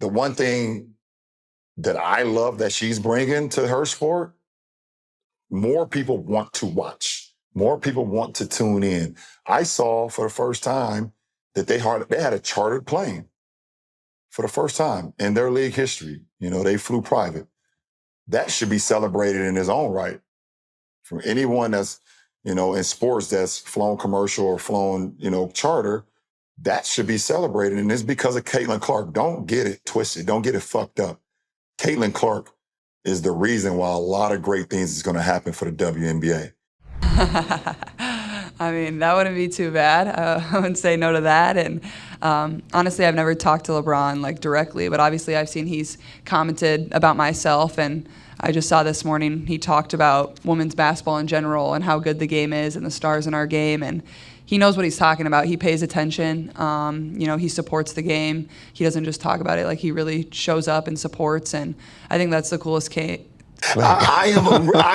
the one thing that I love that she's bringing to her sport, more people want to watch. More people want to tune in. I saw for the first time that they had a chartered plane for the first time in their league history. You know, they flew private. That should be celebrated in its own right. For anyone that's, you know, in sports that's flown commercial or flown, you know, charter, that should be celebrated. And it's because of Caitlin Clark. Don't get it twisted. Don't get it fucked up. Caitlin Clark is the reason why a lot of great things is going to happen for the WNBA. I mean, that wouldn't be too bad. I wouldn't say no to that. And honestly, I've never talked to LeBron like directly, but obviously I've seen he's commented about myself, and I just saw this morning he talked about women's basketball in general and how good the game is and the stars in our game, and he knows what he's talking about. He pays attention. You know, he supports the game. He doesn't just talk about it. Like, he really shows up and supports, and I think that's the coolest I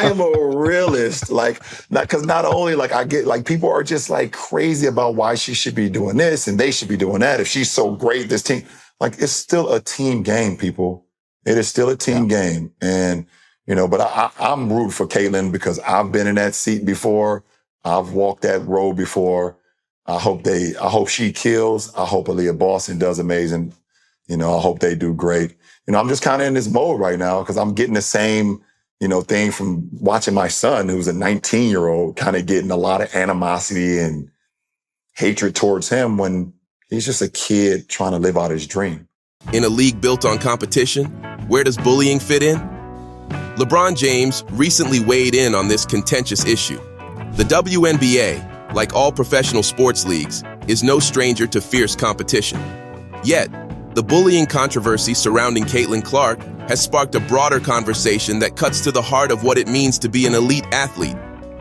am a realist, like, because not only like I get like people are just like crazy about why she should be doing this and they should be doing that. If she's so great, this team, like, it's still a team game, people. It is still a team game, and you know. But I'm rooting for Caitlin because I've been in that seat before. I've walked that road before. I hope she kills. I hope Aaliyah Boston does amazing. You know, I hope they do great. You know, I'm just kind of in this mode right now because I'm getting the same, you know, thing from watching my son, who's a 19-year-old, kind of getting a lot of animosity and hatred towards him when he's just a kid trying to live out his dream. In a league built on competition, where does bullying fit in? LeBron James recently weighed in on this contentious issue. The WNBA, like all professional sports leagues, is no stranger to fierce competition. Yet, the bullying controversy surrounding Caitlin Clark has sparked a broader conversation that cuts to the heart of what it means to be an elite athlete.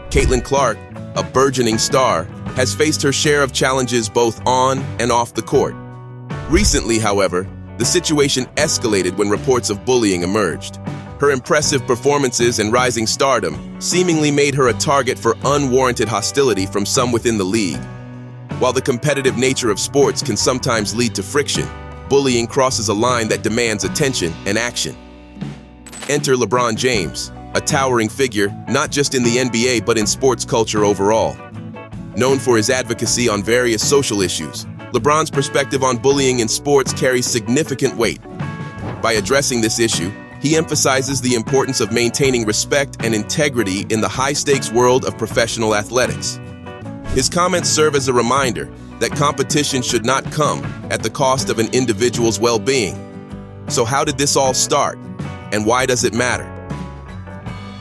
Caitlin Clark, a burgeoning star, has faced her share of challenges both on and off the court. Recently, however, the situation escalated when reports of bullying emerged. Her impressive performances and rising stardom seemingly made her a target for unwarranted hostility from some within the league. While the competitive nature of sports can sometimes lead to friction, bullying crosses a line that demands attention and action. Enter LeBron James, a towering figure not just in the NBA but in sports culture overall. Known for his advocacy on various social issues, LeBron's perspective on bullying in sports carries significant weight. By addressing this issue, he emphasizes the importance of maintaining respect and integrity in the high-stakes world of professional athletics. His comments serve as a reminder that competition should not come at the cost of an individual's well-being. So how did this all start, and why does it matter?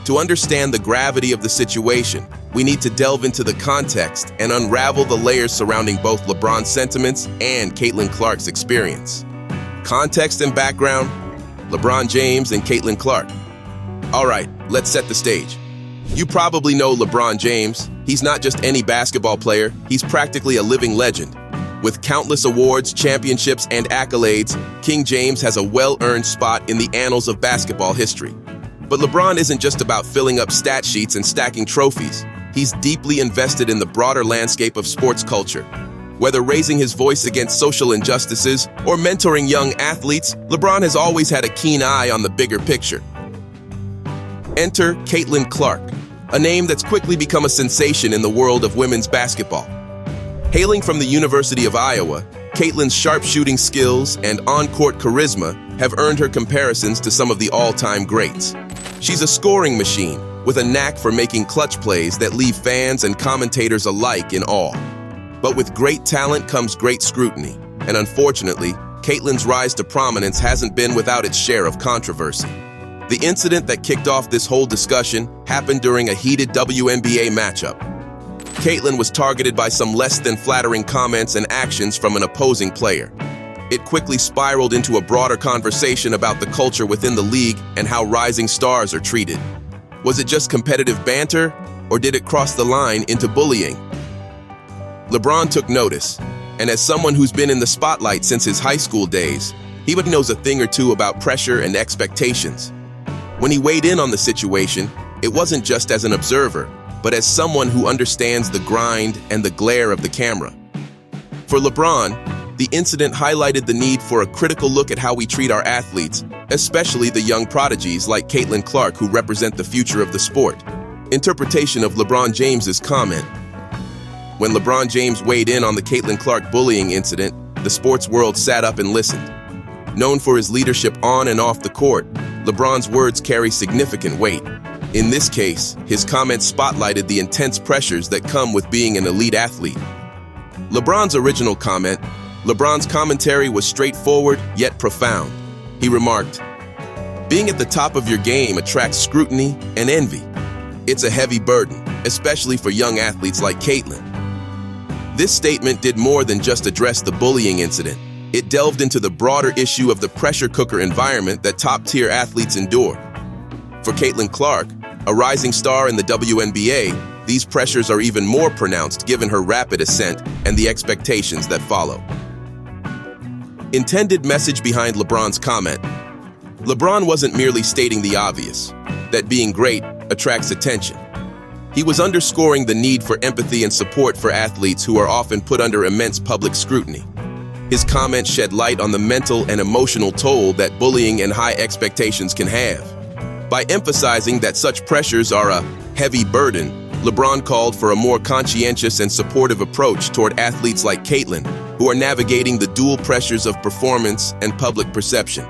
To understand the gravity of the situation, we need to delve into the context and unravel the layers surrounding both LeBron's sentiments and Caitlin Clark's experience. Context and background: LeBron James and Caitlin Clark. All right, let's set the stage. You probably know LeBron James. He's not just any basketball player, he's practically a living legend. With countless awards, championships, and accolades, King James has a well-earned spot in the annals of basketball history. But LeBron isn't just about filling up stat sheets and stacking trophies. He's deeply invested in the broader landscape of sports culture. Whether raising his voice against social injustices or mentoring young athletes, LeBron has always had a keen eye on the bigger picture. Enter Caitlin Clark, a name that's quickly become a sensation in the world of women's basketball. Hailing from the University of Iowa, Caitlin's sharpshooting skills and on-court charisma have earned her comparisons to some of the all-time greats. She's a scoring machine with a knack for making clutch plays that leave fans and commentators alike in awe. But with great talent comes great scrutiny, and unfortunately, Caitlin's rise to prominence hasn't been without its share of controversy. The incident that kicked off this whole discussion happened during a heated WNBA matchup. Caitlin was targeted by some less than flattering comments and actions from an opposing player. It quickly spiraled into a broader conversation about the culture within the league and how rising stars are treated. Was it just competitive banter, or did it cross the line into bullying? LeBron took notice, and as someone who's been in the spotlight since his high school days, he knows a thing or two about pressure and expectations. When he weighed in on the situation, it wasn't just as an observer, but as someone who understands the grind and the glare of the camera. For LeBron, the incident highlighted the need for a critical look at how we treat our athletes, especially the young prodigies like Caitlin Clark who represent the future of the sport. Interpretation of LeBron James's comment. When LeBron James weighed in on the Caitlin Clark bullying incident, the sports world sat up and listened. Known for his leadership on and off the court, LeBron's words carry significant weight. In this case, his comments spotlighted the intense pressures that come with being an elite athlete. LeBron's original comment, LeBron's commentary was straightforward yet profound. He remarked, "Being at the top of your game attracts scrutiny and envy. It's a heavy burden, especially for young athletes like Caitlin." This statement did more than just address the bullying incident. It delved into the broader issue of the pressure cooker environment that top-tier athletes endure. For Caitlin Clark, a rising star in the WNBA, these pressures are even more pronounced given her rapid ascent and the expectations that follow. Intended message behind LeBron's comment. LeBron wasn't merely stating the obvious, that being great attracts attention. He was underscoring the need for empathy and support for athletes who are often put under immense public scrutiny. His comment shed light on the mental and emotional toll that bullying and high expectations can have. By emphasizing that such pressures are a heavy burden, LeBron called for a more conscientious and supportive approach toward athletes like Caitlin, who are navigating the dual pressures of performance and public perception.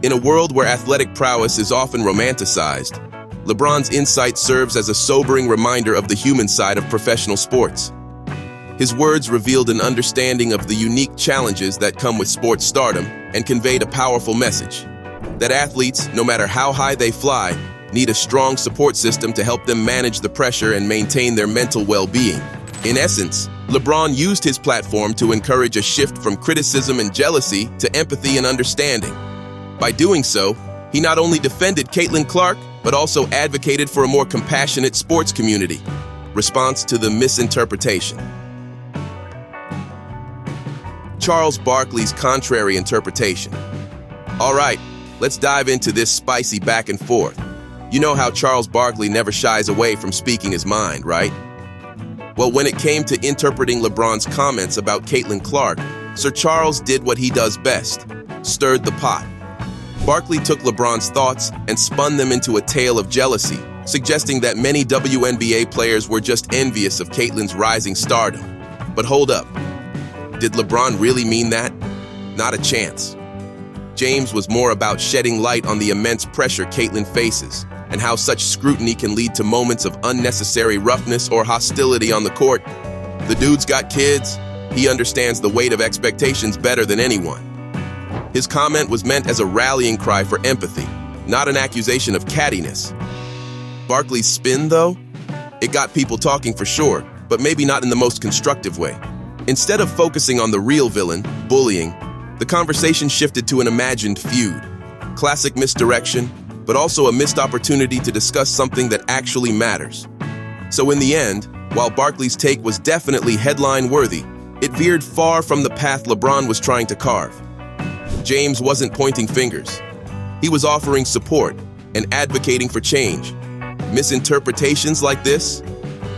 In a world where athletic prowess is often romanticized, LeBron's insight serves as a sobering reminder of the human side of professional sports. His words revealed an understanding of the unique challenges that come with sports stardom and conveyed a powerful message: that athletes, no matter how high they fly, need a strong support system to help them manage the pressure and maintain their mental well-being. In essence, LeBron used his platform to encourage a shift from criticism and jealousy to empathy and understanding. By doing so, he not only defended Caitlin Clark, but also advocated for a more compassionate sports community. Response to the misinterpretation. Charles Barkley's contrary interpretation. All right, let's dive into this spicy back and forth. You know how Charles Barkley never shies away from speaking his mind, right? Well, when it came to interpreting LeBron's comments about Caitlin Clark, Sir Charles did what he does best, stirred the pot. Barkley took LeBron's thoughts and spun them into a tale of jealousy, suggesting that many WNBA players were just envious of Caitlin's rising stardom. But hold up, did LeBron really mean that? Not a chance. James was more about shedding light on the immense pressure Caitlin faces and how such scrutiny can lead to moments of unnecessary roughness or hostility on the court. The dude's got kids. He understands the weight of expectations better than anyone. His comment was meant as a rallying cry for empathy, not an accusation of cattiness. Barkley's spin, though? It got people talking for sure, but maybe not in the most constructive way. Instead of focusing on the real villain, bullying, the conversation shifted to an imagined feud. Classic misdirection, but also a missed opportunity to discuss something that actually matters. So in the end, while Barkley's take was definitely headline-worthy, it veered far from the path LeBron was trying to carve. James wasn't pointing fingers. He was offering support and advocating for change. Misinterpretations like this,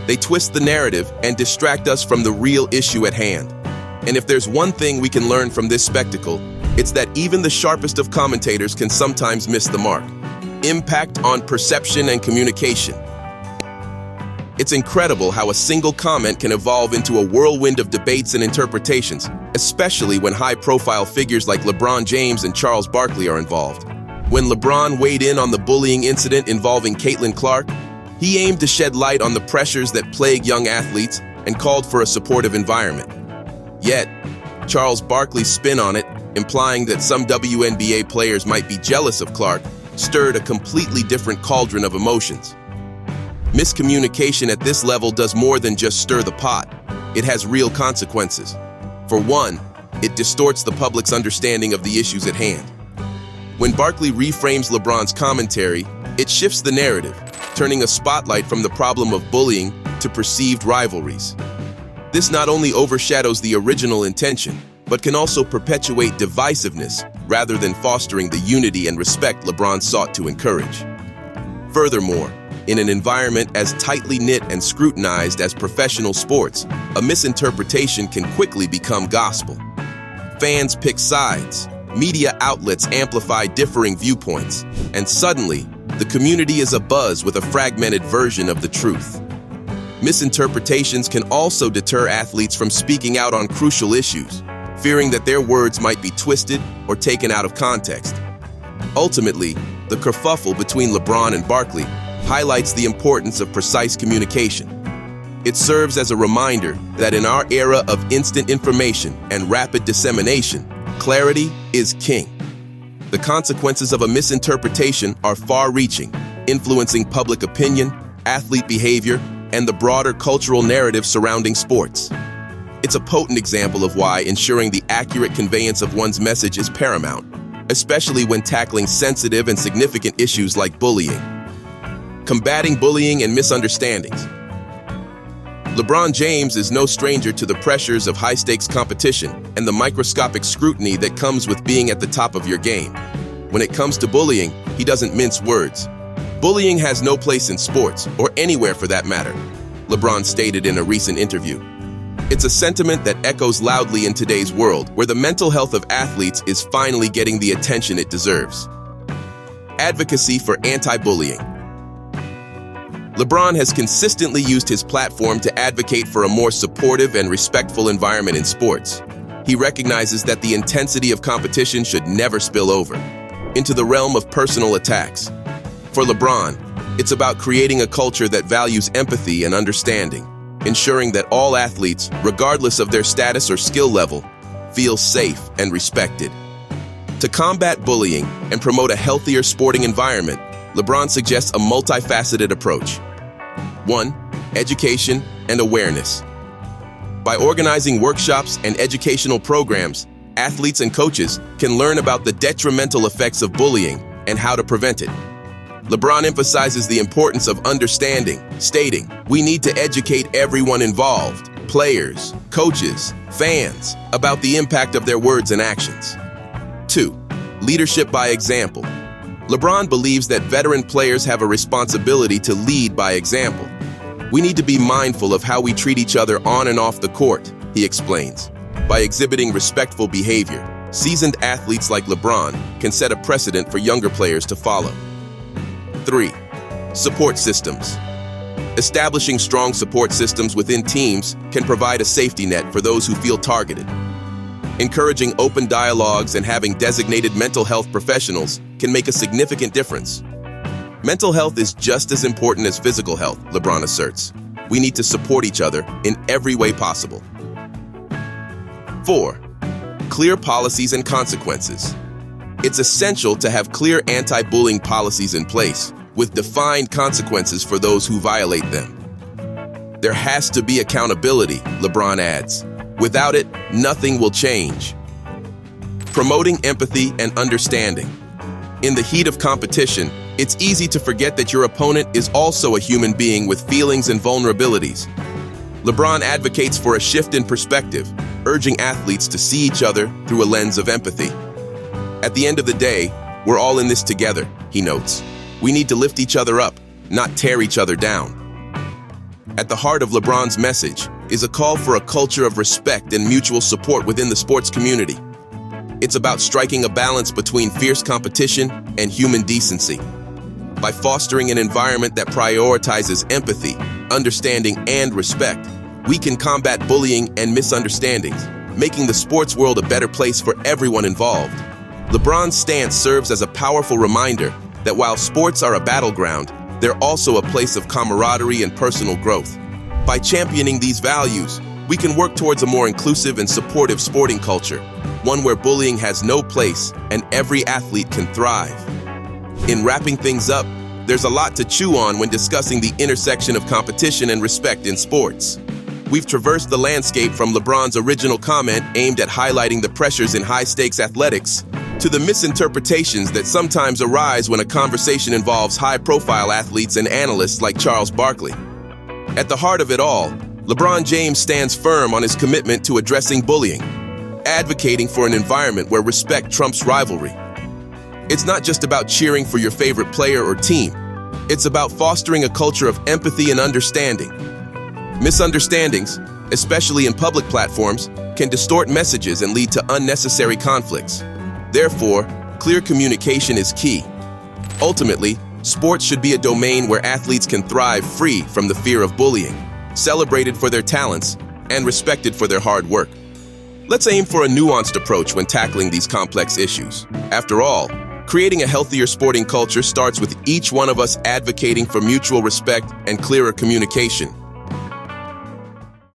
they twist the narrative and distract us from the real issue at hand. And if there's one thing we can learn from this spectacle, it's that even the sharpest of commentators can sometimes miss the mark. Impact on perception and communication. It's incredible how a single comment can evolve into a whirlwind of debates and interpretations, especially when high-profile figures like LeBron James and Charles Barkley are involved. When LeBron weighed in on the bullying incident involving Caitlin Clark, he aimed to shed light on the pressures that plague young athletes and called for a supportive environment. Yet, Charles Barkley's spin on it, implying that some WNBA players might be jealous of Clark, stirred a completely different cauldron of emotions. Miscommunication at this level does more than just stir the pot. It has real consequences. For one, it distorts the public's understanding of the issues at hand. When Barkley reframes LeBron's commentary, it shifts the narrative, turning a spotlight from the problem of bullying to perceived rivalries. This not only overshadows the original intention, but can also perpetuate divisiveness rather than fostering the unity and respect LeBron sought to encourage. Furthermore, in an environment as tightly knit and scrutinized as professional sports, a misinterpretation can quickly become gospel. Fans pick sides, media outlets amplify differing viewpoints, and suddenly, the community is abuzz with a fragmented version of the truth. Misinterpretations can also deter athletes from speaking out on crucial issues, fearing that their words might be twisted or taken out of context. Ultimately, the kerfuffle between LeBron and Barkley highlights the importance of precise communication. It serves as a reminder that in our era of instant information and rapid dissemination, clarity is king. The consequences of a misinterpretation are far-reaching, influencing public opinion, athlete behavior, and the broader cultural narrative surrounding sports. It's a potent example of why ensuring the accurate conveyance of one's message is paramount, especially when tackling sensitive and significant issues like bullying. Combating bullying and misunderstandings. LeBron James is no stranger to the pressures of high-stakes competition and the microscopic scrutiny that comes with being at the top of your game. When it comes to bullying, he doesn't mince words. Bullying has no place in sports, or anywhere for that matter, LeBron stated in a recent interview. It's a sentiment that echoes loudly in today's world, where the mental health of athletes is finally getting the attention it deserves. Advocacy for anti-bullying. LeBron has consistently used his platform to advocate for a more supportive and respectful environment in sports. He recognizes that the intensity of competition should never spill over into the realm of personal attacks. For LeBron, it's about creating a culture that values empathy and understanding, ensuring that all athletes, regardless of their status or skill level, feel safe and respected. To combat bullying and promote a healthier sporting environment, LeBron suggests a multifaceted approach. 1. Education and awareness. By organizing workshops and educational programs, athletes and coaches can learn about the detrimental effects of bullying and how to prevent it. LeBron emphasizes the importance of understanding, stating, "We need to educate everyone involved, players, coaches, fans, about the impact of their words and actions." 2. Leadership by example. LeBron believes that veteran players have a responsibility to lead by example. "We need to be mindful of how we treat each other on and off the court," he explains. By exhibiting respectful behavior, seasoned athletes like LeBron can set a precedent for younger players to follow. 3. Support systems. Establishing strong support systems within teams can provide a safety net for those who feel targeted. Encouraging open dialogues and having designated mental health professionals can make a significant difference. Mental health is just as important as physical health, LeBron asserts. We need to support each other in every way possible. 4. Clear policies and consequences. It's essential to have clear anti-bullying policies in place, with defined consequences for those who violate them. There has to be accountability, LeBron adds. Without it, nothing will change. Promoting empathy and understanding. In the heat of competition, it's easy to forget that your opponent is also a human being with feelings and vulnerabilities. LeBron advocates for a shift in perspective, urging athletes to see each other through a lens of empathy. At the end of the day, we're all in this together, he notes. We need to lift each other up, not tear each other down. At the heart of LeBron's message is a call for a culture of respect and mutual support within the sports community. It's about striking a balance between fierce competition and human decency. By fostering an environment that prioritizes empathy, understanding, and respect, we can combat bullying and misunderstandings, making the sports world a better place for everyone involved. LeBron's stance serves as a powerful reminder that while sports are a battleground, they're also a place of camaraderie and personal growth. By championing these values, we can work towards a more inclusive and supportive sporting culture, one where bullying has no place and every athlete can thrive. In wrapping things up, there's a lot to chew on when discussing the intersection of competition and respect in sports. We've traversed the landscape from LeBron's original comment aimed at highlighting the pressures in high-stakes athletics to the misinterpretations that sometimes arise when a conversation involves high-profile athletes and analysts like Charles Barkley. At the heart of it all, LeBron James stands firm on his commitment to addressing bullying, advocating for an environment where respect trumps rivalry. It's not just about cheering for your favorite player or team. It's about fostering a culture of empathy and understanding. Misunderstandings, especially in public platforms, can distort messages and lead to unnecessary conflicts. Therefore, clear communication is key. Ultimately, sports should be a domain where athletes can thrive free from the fear of bullying, celebrated for their talents, and respected for their hard work. Let's aim for a nuanced approach when tackling these complex issues. After all, creating a healthier sporting culture starts with each one of us advocating for mutual respect and clearer communication.